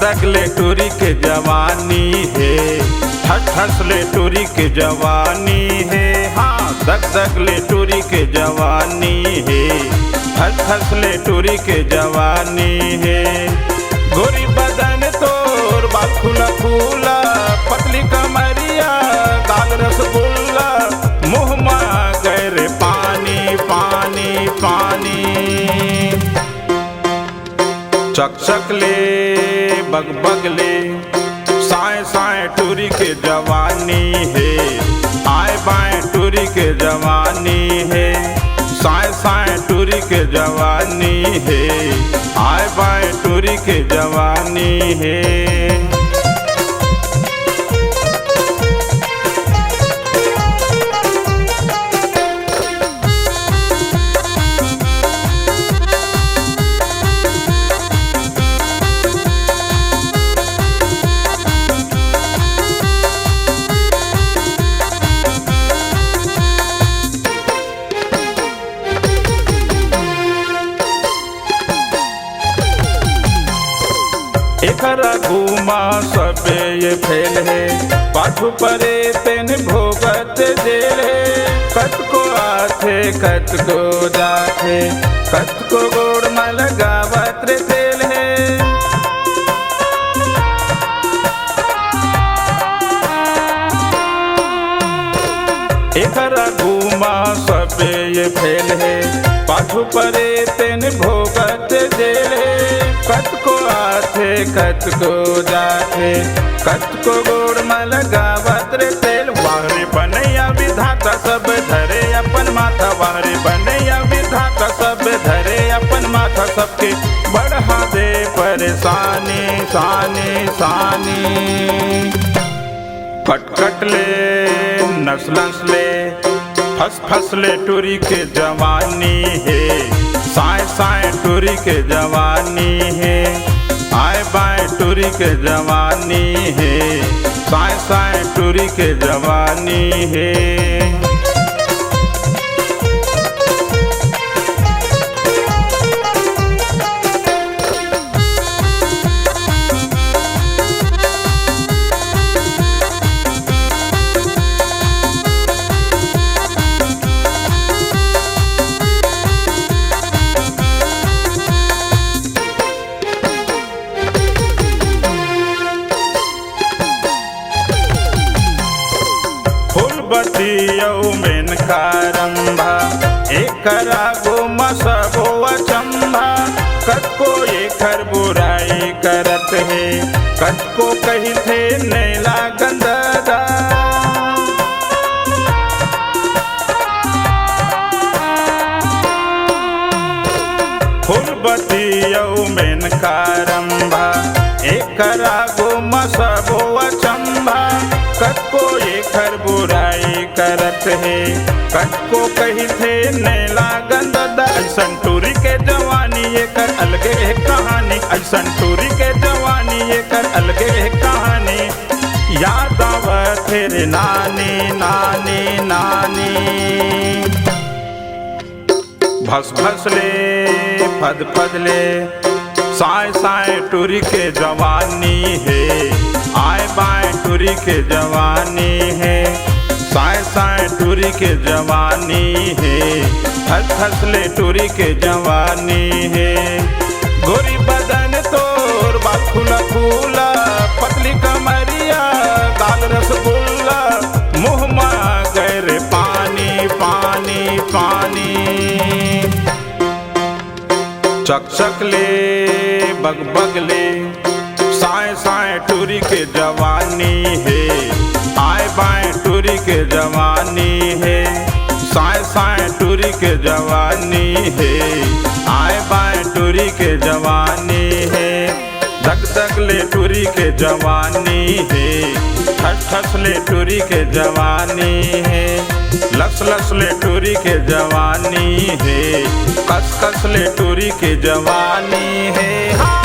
धक ले टूरी के जवानी है, ठस ले टूरी के जवानी है। हाँ धक ले टूरी के जवानी है, ठस ले टूरी के जवानी है। गोरी बदन तोर बाल खुला खुला, पतली कमरिया गाल रसगुल्ला, मुँह में गैर पानी पानी पानी। चक ले बग बग ले, साए साए टूरी के जवानी है, आए बाएं टूरी के जवानी है। साए साए टूरी के जवानी है, आए बाएं टूरी के जवानी है। एकरा घूमा सबे ये फैल है, पाछू परे तेन भोगत जेल है। कत को आथे कत को जाथे, कत को गोड़ में लगावत रे तेल है। एकरा घूमा सबे ये फैल है, पाछू परे तेन भोगत जेल है। कत को आथे कत को जाथे, कत को गोड़ में लगावत रे तेल। वाहरे बनैया विधाता सब धरे अपन माथा, वाहरे बनैया विधाता सब धरे अपन माथा। सबके बढ़ा दे परेशानी सानी सानी। कट ले नस ले, फस ले टूरी के जवानी है, साए साए टूरी के जवानी है। आए बाएं टूरी के जवानी है, साए साए टूरी के जवानी है। बतियौ में कारंभा, एकरा गो मसबो अचंभा। कत को एकर बुराई करत है, कत को कही थे नैला गंदा। फूल बतियौ में कारंभा, एकरा गो मसबो अचंभा। कत को एकर बुराई करत है, कत को कही थे नैला गंदा। ऐसन टूरी के जवानी एकर अलगे है कहानी, ऐसन टूरी के जवानी एकर अलगे है कहानी। याद आवत रे नानी नानी नानी। भस ले फद ले, साए साए टूरी के जवानी है, आए बाएं टूरी के जवानी है। साए साए टूरी के जवानी है, ठस ले टूरी के जवानी है। गोरी बदन तोर बाल खुला खुला, पतली कमरिया गाल रसगुल्ला, मुँह में गैर पानी पानी पानी। चक ले बग बग ले, साए साए टूरी के जवानी है, आए बाएं टूरी के जवानी है। साए साए टूरी के जवानी है, आए बाएं टूरी के जवानी है। धक ले टूरी के जवानी है, ठस ले टूरी के जवानी है। लस ले टूरी के जवानी है, कस ले टूरी के जवानी है।